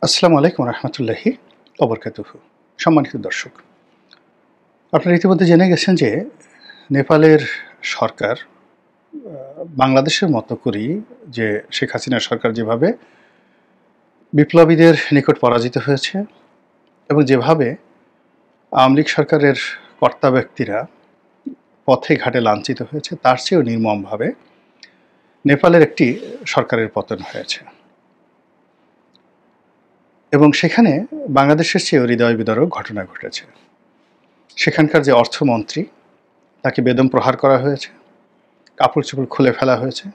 আসসালামু আলাইকুম রহমতুল্লাহি ওবরকাতুহু। সম্মানিত দর্শক, আপনারা ইতিমধ্যে জেনে গেছেন যে নেপালের সরকার বাংলাদেশের মতো করেই যে শেখ হাসিনা সরকার যেভাবে বিপ্লবীদের নিকট পরাজিত হয়েছে এবং যেভাবে আওয়ামী লীগ সরকারের কর্তা ব্যক্তিরা পথে ঘাটে লাঞ্ছিত হয়েছে, তার চেয়েও নির্মমভাবে নেপালের একটি সরকারের পতন হয়েছে এবং সেখানে বাংলাদেশের চেয়েও হৃদয় বিদারক ঘটনা ঘটেছে। সেখানকার যে অর্থমন্ত্রী, তাকে বেদম প্রহার করা হয়েছে, কাপড় চোপড় খুলে ফেলা হয়েছে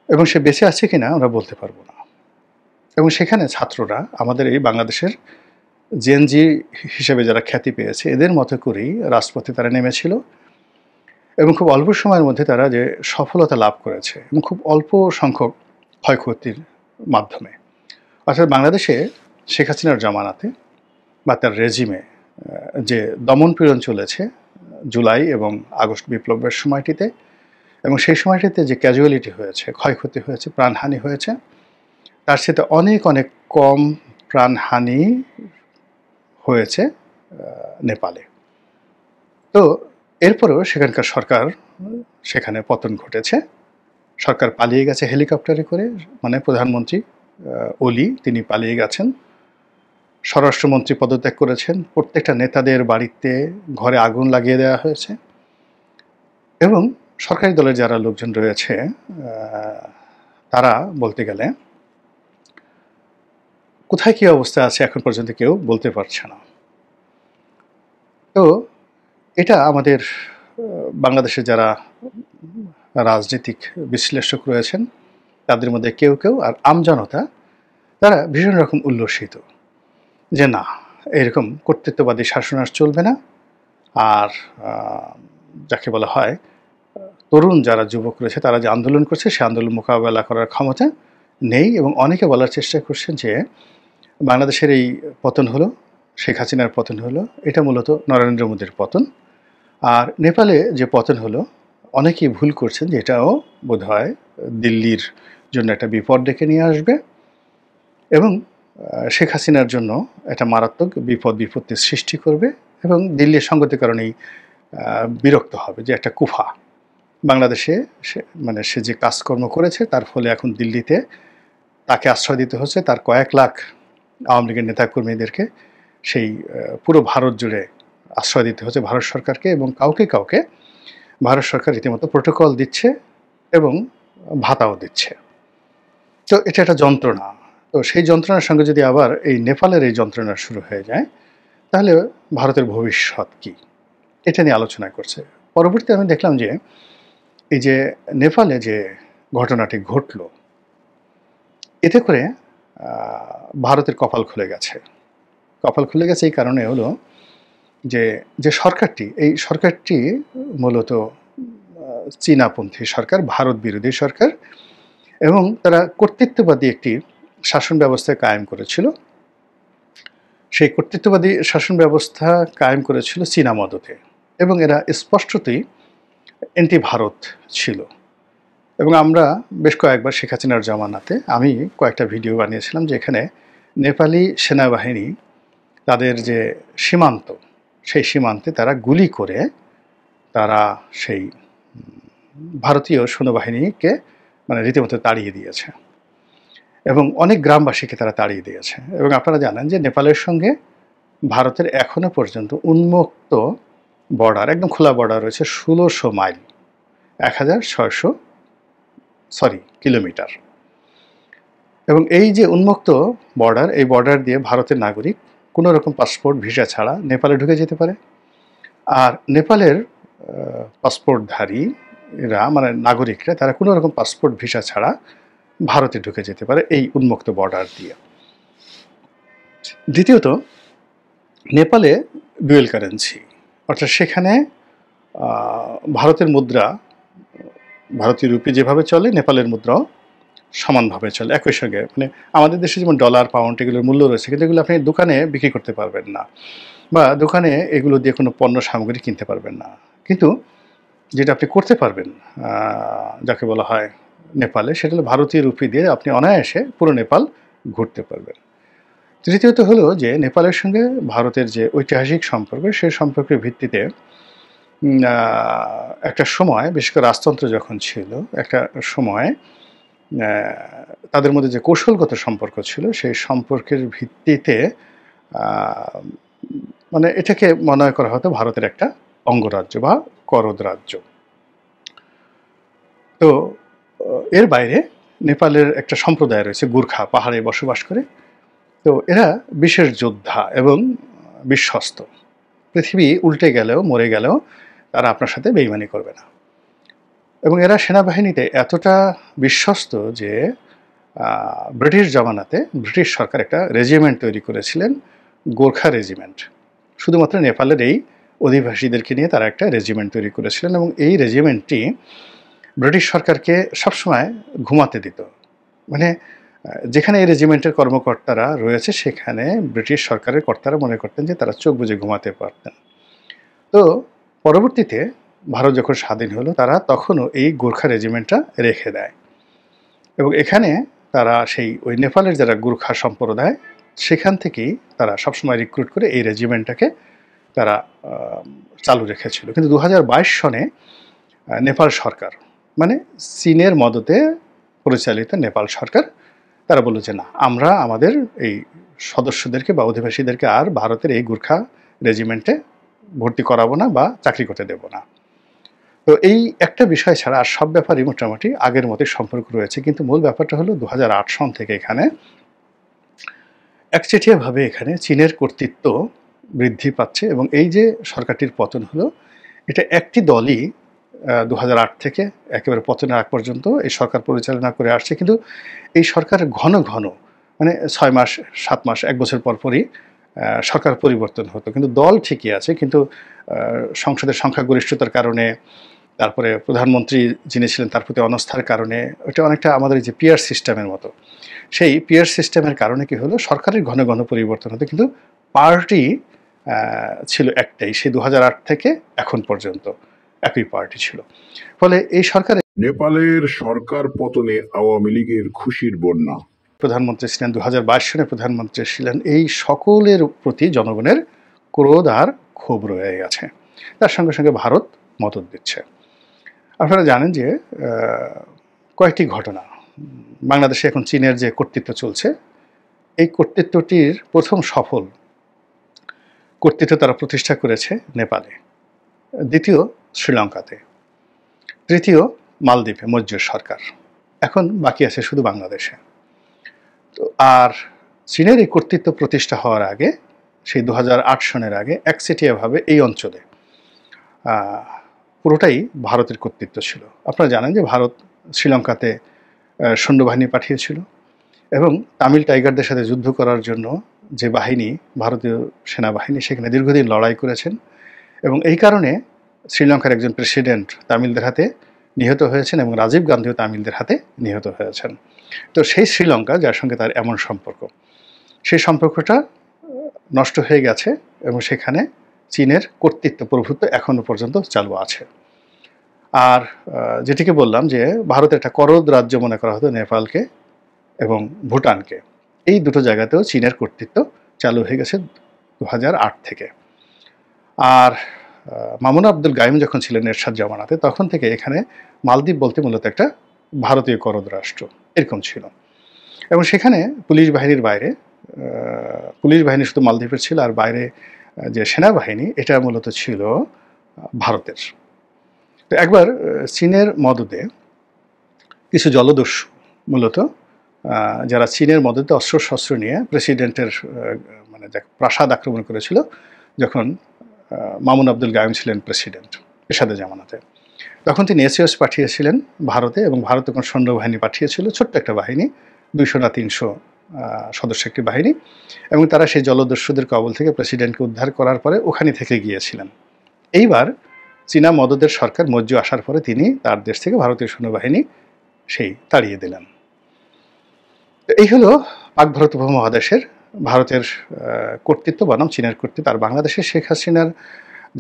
এবং সে বেঁচে আছে কিনা আমরা বলতে পারবো না। এবং সেখানে ছাত্ররা আমাদের এই বাংলাদেশের জেনজি হিসেবে যারা খ্যাতি পেয়েছে, এদের মতো করেই রাজপথে তারা নেমেছিল এবং খুব অল্প সময়ের মধ্যে তারা যে সফলতা লাভ করেছে এবং খুব অল্প সংখ্যক ক্ষয়ক্ষতির মাধ্যমে। অর্থাৎ বাংলাদেশে শেখ হাসিনার জামানাতে বা তার রেজিমে যে দমনপীড়ন চলেছে জুলাই এবং আগস্ট বিপ্লবের সময়টিতে, এবং সেই সময়টিতে যে ক্যাজুয়ালিটি হয়েছে, ক্ষয়ক্ষতি হয়েছে, প্রাণহানি হয়েছে, তার সাথে অনেক অনেক কম প্রাণহানি হয়েছে নেপালে। তো এরপরেও সেখানকার সরকার, সেখানে পতন ঘটেছে, সরকার পালিয়ে গেছে হেলিকপ্টারে করে, মানে প্রধানমন্ত্রী ওলি তিনি পালিয়ে গেছেন, স্বরাষ্ট্রমন্ত্রী পদত্যাগ করেছেন, প্রত্যেকটা নেতাদের বাড়িতে ঘরে আগুন লাগিয়ে দেওয়া হয়েছে এবং সরকারি দলের যারা লোকজন রয়েছে তারা বলতে গেলে কোথায় কী অবস্থা আছে এখন পর্যন্ত কেউ বলতে পারছে না। তো এটা আমাদের বাংলাদেশে যারা রাজনৈতিক বিশ্লেষক রয়েছেন তাদের মধ্যে কেউ কেউ আর আমজনতা তারা ভীষণ রকম উল্লসিত যে না, এরকম কর্তৃত্ববাদী শাসন আর চলবে না। আর যাকে বলা হয় তরুণ যারা যুবক রয়েছে তারা যে আন্দোলন করছে, সে আন্দোলন মোকাবেলা করার ক্ষমতা নেই। এবং অনেকে বলার চেষ্টা করছেন যে বাংলাদেশের এই পতন হলো, শেখ হাসিনার পতন হলো, এটা মূলত নরেন্দ্র মোদীর পতন। আর নেপালে যে পতন হলো, অনেকেই ভুল করছেন যে এটাও বোধহয় দিল্লির জন্য একটা বিপদ ডেকে নিয়ে আসবে এবং শেখ হাসিনার জন্য একটা মারাত্মক বিপদ বিপত্তির সৃষ্টি করবে এবং দিল্লির সঙ্গতির কারণেই বিরক্ত হবে যে একটা কুফা বাংলাদেশে সে যে কাজকর্ম করেছে তার ফলে এখন দিল্লিতে তাকে আশ্রয় দিতে হচ্ছে, তার কয়েক লাখ আওয়ামী লীগের নেতাকর্মীদেরকে সেই পুরো ভারত জুড়ে আশ্রয় দিতে হচ্ছে ভারত সরকারকে, এবং কাউকে কাউকে ভারত সরকার রীতিমতো প্রোটোকল দিচ্ছে এবং ভাতাও দিচ্ছে। তো এটা একটা যন্ত্রণা। তো সেই যন্ত্রণার সঙ্গে যদি আবার এই নেপালের এই যন্ত্রণা শুরু হয়ে যায়, তাহলে ভারতের ভবিষ্যৎ কী, এটা নিয়ে আলোচনা করছে। পরবর্তীতে আমি দেখলাম যে এই যে নেপালে যে ঘটনাটি ঘটল, এতে করে ভারতের কপাল খুলে গেছে। কপাল খুলে গেছে এই কারণে হলো যে যে সরকারটি, এই সরকারটি মূলত চীনাপন্থী সরকার, ভারত বিরোধী সরকার, এবং তারা কর্তৃত্ববাদী একটি শাসন ব্যবস্থা কায়েম করেছিল। সেই কর্তৃত্ববাদী শাসন ব্যবস্থা কায়েম করেছিল চীনা মদতে, এবং এরা স্পষ্টতই অ্যান্টি ভারত ছিল। এবং আমরা বেশ কয়েকবার শেখ হাসিনার জামানাতে আমি কয়েকটা ভিডিও বানিয়েছিলাম যে এখানে নেপালি সেনাবাহিনী তাদের যে সীমান্ত, সেই সীমান্তে তারা গুলি করে তারা সেই ভারতীয় সৈন্যবাহিনীকে রীতিমতো তাড়িয়ে দিয়েছে এবং অনেক গ্রামবাসীকে তারা তাড়িয়ে দিয়েছে। এবং আপনারা জানেন যে নেপালের সঙ্গে ভারতের এখনও পর্যন্ত উন্মুক্ত বর্ডার, একদম খোলা বর্ডার রয়েছে 1600 মাইল, 1600 কিলোমিটার। এবং এই যে উন্মুক্ত বর্ডার, এই বর্ডার দিয়ে ভারতের নাগরিক কোনো রকম পাসপোর্ট ভিসা ছাড়া নেপালে ঢুকে যেতে পারে। আর নেপালের পাসপোর্টধারীরা নাগরিকরা তারা কোনো রকম পাসপোর্ট ভিসা ছাড়া ভারতে ঢুকে যেতে পারে এই উন্মুক্ত বর্ডার দিয়ে। দ্বিতীয়ত, নেপালে ডুয়েল কারেন্সি, অর্থাৎ সেখানে ভারতের মুদ্রা, ভারতীয় রুপি যেভাবে চলে নেপালের মুদ্রাও সমানভাবে চলে একই সঙ্গে। আমাদের দেশে যেমন ডলার, পাউন্ড এগুলোর মূল্য রয়েছে, কিন্তু এগুলো আপনি দোকানে বিক্রি করতে পারবেন না বা দোকানে এগুলো দিয়ে কোনো পণ্য সামগ্রী কিনতে পারবেন না। কিন্তু যেটা আপনি করতে পারবেন যাকে বলা হয় নেপালে, সেটা হলো ভারতীয় রুপি দিয়ে আপনি অনায়াসে পুরো নেপাল ঘুরতে পারবেন। তৃতীয়ত হলো যে নেপালের সঙ্গে ভারতের যে ঐতিহাসিক সম্পর্ক, সেই সম্পর্কের ভিত্তিতে একটা সময় বিশেষ করে রাজতন্ত্র যখন ছিল, একটা সময় তাদের মধ্যে যে কৌশলগত সম্পর্ক ছিল, সেই সম্পর্কের ভিত্তিতে মানে এটাকে মনে করা হতো ভারতের একটা অঙ্গরাজ্য বা করদ রাজ্য। তো এর বাইরে নেপালের একটা সম্প্রদায় রয়েছে গুর্খা, পাহাড়ে বসবাস করে। তো এরা বিশেষ যোদ্ধা এবং বিশ্বস্ত। পৃথিবী উল্টে গেলেও, মরে গেলেও তারা আপনার সাথে বেইমানি করবে না। এবং এরা সেনাবাহিনীতে এতটা বিশ্বস্ত যে ব্রিটিশ জমানাতে ব্রিটিশ সরকার একটা রেজিমেন্ট তৈরি করেছিলেন, গোর্খা রেজিমেন্ট। শুধুমাত্র নেপালের এই অধিবাসীদেরকে নিয়ে তারা একটা রেজিমেন্ট তৈরি করেছিলেন, এবং এই রেজিমেন্টটি ব্রিটিশ সরকারকে সবসময় ঘুমাতে দিত। মানে যেখানে এই রেজিমেন্টের কর্মকর্তারা রয়েছে, সেখানে ব্রিটিশ সরকারের কর্তারা মনে করতেন যে তারা চোখ বুজে ঘুমাতে পারতেন। তো পরবর্তীতে ভারত যখন স্বাধীন হলো, তারা তখনও এই গোর্খা রেজিমেন্টটা রেখে দেয়, এবং এখানে তারা ওই নেপালের যারা গোর্খা সম্প্রদায়, সেখান থেকেই তারা সবসময় রিক্রুট করে এই রেজিমেন্টটাকে তারা চালু রেখেছিল। কিন্তু 2022 সনে নেপাল সরকার, মানে চীনের মদতে পরিচালিত নেপাল সরকার, তারা বলল যে না, আমরা আমাদের এই সদস্যদেরকে বা অধিবাসীদেরকে আর ভারতের এই গোর্খা রেজিমেন্টে ভর্তি করাবো না বা চাকরি করতে দেব না। তো এই একটা বিষয় ছাড়া আর সব ব্যাপারই মোটামুটি আগের মতোই সম্পর্ক রয়েছে। কিন্তু মূল ব্যাপারটা হলো 2008 সন থেকে এখানে একচেটিয়াভাবে এখানে চীনের কর্তৃত্ব বৃদ্ধি পাচ্ছে, এবং এই যে সরকারটির পতন হলো, এটা একটি দলই 2008 থেকে একেবারে পতনের আগ পর্যন্ত এই সরকার পরিচালনা করে আসছে। কিন্তু এই সরকার ঘন ঘন, মানে 6 মাস, 7 মাস, 1 বছর পরপরই সরকার পরিবর্তন হতো, কিন্তু দল ঠিকই আছে। কিন্তু সংসদের সংখ্যাগরিষ্ঠতার কারণে, তারপরে প্রধানমন্ত্রী যিনি ছিলেন তার প্রতি অনাস্থার কারণে, ওটা অনেকটা আমাদের যে পিয়ার সিস্টেমের মতো। সেই পিয়ার সিস্টেমের কারণে কি হলো, সরকারের ঘন ঘন পরিবর্তন হতো, কিন্তু পার্টি ছিল একটাই, সেই 2008 থেকে এখন পর্যন্ত একই পার্টি ছিল। ফলে এই সরকারে নেপালের সরকার পতনে আওয়ামী লীগের খুশির বন্যা। প্রধানমন্ত্রী ছিলেন, 2022 সনে প্রধানমন্ত্রী ছিলেন, এই সকলের প্রতি জনগণের ক্রোধ আর ক্ষোভ রয়ে গেছে। তার সঙ্গে সঙ্গে ভারত মদদ দিচ্ছে। আপনারা জানেন যে কয়েকটি ঘটনা, বাংলাদেশে এখন চীনের যে কর্তৃত্ব চলছে, এই কর্তৃত্বটির প্রথম সফল কর্তৃত্ব তারা প্রতিষ্ঠা করেছে নেপালে, দ্বিতীয় শ্রীলঙ্কাতে, তৃতীয় মালদ্বীপে মৈত্রী সরকার, এখন বাকি আছে শুধু বাংলাদেশে। তো আর চীনের এই কর্তৃত্ব প্রতিষ্ঠা হওয়ার আগে, সেই 2008 সনের আগে একচেটিয়াভাবে এই অঞ্চলে পুরোটাই ভারতের কর্তৃত্ব ছিল। আপনারা জানেন যে ভারত শ্রীলঙ্কাতে সৈন্যবাহিনী পাঠিয়েছিল, এবং তামিল টাইগারদের সাথে যুদ্ধ করার জন্য যে বাহিনী, ভারতীয় সেনাবাহিনী, সেখানে দীর্ঘদিন লড়াই করেছেন, এবং এই কারণে শ্রীলঙ্কার একজন প্রেসিডেন্ট তামিলদের হাতে নিহত হয়েছেন, এবং রাজীব গান্ধীও তামিলদের হাতে নিহত হয়েছেন। তো সেই শ্রীলঙ্কা, যার সঙ্গে তার এমন সম্পর্ক, সেই সম্পর্কটা নষ্ট হয়ে গেছে, এবং সেখানে চীনের কর্তৃত্ব প্রভুত্ব এখনও পর্যন্ত চালু আছে। আর যেটিকে বললাম যে ভারতের একটা করদ রাজ্য মনে করা হতো নেপালকে এবং ভুটানকে, এই দুটো জায়গাতেও চীনের কর্তৃত্ব চালু হয়ে গেছে 2008 থেকে। আর মামুন আব্দুল গাইম যখন ছিলেন এরশাদ জামানাতে, তখন থেকে এখানে মালদ্বীপ বলতে মূলত একটা ভারতীয় করদ রাষ্ট্র এরকম ছিল। এবং সেখানে পুলিশ বাহিনীর বাইরে, পুলিশ বাহিনী শুধু মালদ্বীপের ছিল, আর বাইরে যে সেনাবাহিনী, এটা মূলত ছিল ভারতের। তো একবার চীনের মদতে কিছু জলদস্যু, মূলত যারা চীনের মদতে অস্ত্রশস্ত্র নিয়ে প্রেসিডেন্টের মানে প্রাসাদ আক্রমণ করেছিল, যখন মামুন আব্দুল গাইম ছিলেন প্রেসিডেন্ট এরশাদের জামানাতে, তখন তিনি এসএস পাঠিয়েছিলেন ভারতে, এবং ভারত তখন সৈন্যবাহিনী পাঠিয়েছিল, ছোট্ট একটা বাহিনী, 200 না 300 সদস্য একটি বাহিনী, এবং তারা সেই জলদস্যুদের কবল থেকে প্রেসিডেন্টকে উদ্ধার করার পরে ওখানে থেকে গিয়েছিলেন। এইবার চীনা মদদের সরকার মজ্জু আসার পরে তিনি তার দেশ থেকে ভারতীয় সৈন্যবাহিনী তাড়িয়ে দিলেন। এই হলো পাক ভারত উপমহাদেশের ভারতের কর্তৃত্ব বনাম চীনের কর্তৃত্ব। আর বাংলাদেশের শেখ হাসিনার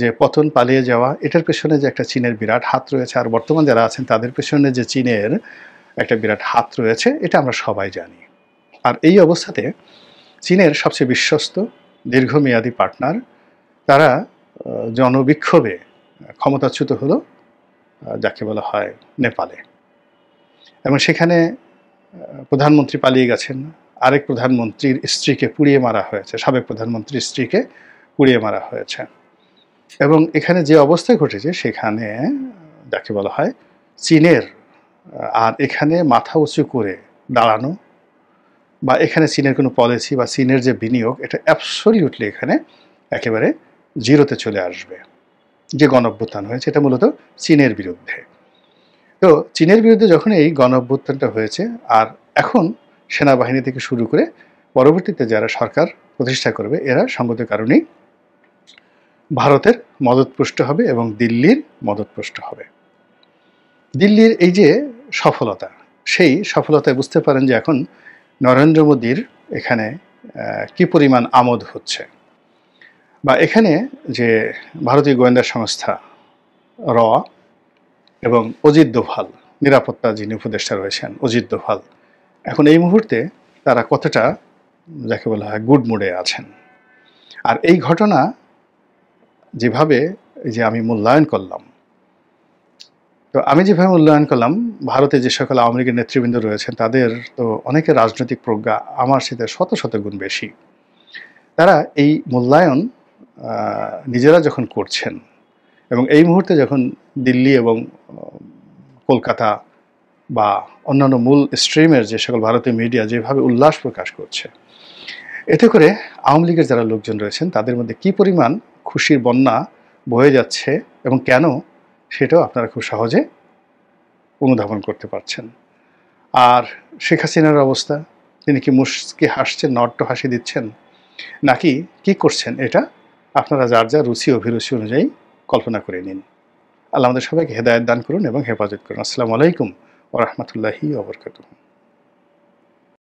যে পতন, পালিয়ে যাওয়া, এটার পেছনে যে একটা চীনের বিরাট হাত রয়েছে, আর বর্তমান যারা আছেন তাদের পেছনে যে চীনের একটা বিরাট হাত রয়েছে, এটা আমরা সবাই জানি। আর এই অবস্থাতে চীনের সবচেয়ে বিশ্বস্ত দীর্ঘমেয়াদী পার্টনার তারা জনবিক্ষোভে ক্ষমতাচ্যুত হলো, যাকে বলা হয় নেপালে। এবং সেখানে প্রধানমন্ত্রী পালিয়ে গেছেন, আরেক প্রধানমন্ত্রীর স্ত্রীকে পুড়িয়ে মারা হয়েছে, সাবেক প্রধানমন্ত্রীর স্ত্রীকে পুড়িয়ে মারা হয়েছে। এবং এখানে যে অবস্থা ঘটেছে সেখানে যাকে বলা হয় চীনের আর এখানে মাথা উঁচু করে দাঁড়ানো বা এখানে চীনের কোনো পলিসি বা চীনের যে বিনিয়োগ, এটা অ্যাবসলিউটলি এখানে একেবারে জিরোতে চলে আসবে। যে গণঅভ্যুত্থান হয়েছে এটা মূলত চীনের বিরুদ্ধে। তো চীনের বিরুদ্ধে যখন এই গণঅভ্যুত্থানটা হয়েছে, আর এখন সেনাবাহিনী থেকে শুরু করে পরবর্তীতে যারা সরকার প্রতিষ্ঠা করবে, এরা সঙ্গত কারণেই ভারতের মদতপুষ্ট হবে এবং দিল্লির মদতপুষ্ট হবে। দিল্লির এই যে সফলতা, সেই সফলতায় বুঝতে পারেন যে এখন নরেন্দ্র মোদীর এখানে কি পরিমাণ আমোদ হচ্ছে, বা এখানে যে ভারতীয় গোয়েন্দা সংস্থা র এবং অজিত দোভাল, নিরাপত্তা যিনি উপদেষ্টা রয়েছেন অজিত দোভাল, এখন এই মুহূর্তে তারা কতটা যাকে বলা হয় গুড মুডে আছেন। আর এই ঘটনা যেভাবে যে আমি মূল্যায়ন করলাম, তো আমি যেভাবে মূল্যায়ন করলাম, ভারতে যে সকল আওয়ামী লীগের নেতৃবৃন্দ রয়েছেন তাদের তো অনেকের রাজনৈতিক প্রজ্ঞা আমার সাথে শত শত গুণ বেশি। তারা এই মূল্যায়ন নিজেরা যখন করছেন এবং এই মুহূর্তে যখন দিল্লি এবং কলকাতা বা অন্যান্য মূল স্ট্রিমের যে সকল ভারতীয় মিডিয়া যেভাবে উল্লাস প্রকাশ করছে, এতে করে আওয়ামী লীগের যারা লোকজন রয়েছেন তাদের মধ্যে কী পরিমাণ খুশির বন্যা বয়ে যাচ্ছে এবং কেন, সেটাও আপনারা খুব সহজে অনুধাবন করতে পারছেন। আর শেখ হাসিনার অবস্থা, তিনি কি মুচকি হাসছেন, নট্য হাসি দিচ্ছেন, নাকি কি করছেন, এটা আপনারা যার যার রুচি অভিরুচি অনুযায়ী কল্পনা করে নিন। আল্লাহ আমাদের সবাইকে হেদায়েত দান করুন এবং হেফাজত করুন। আসসালামু আলাইকুম ওয়া রাহমাতুল্লাহি ওয়া বারাকাতুহু।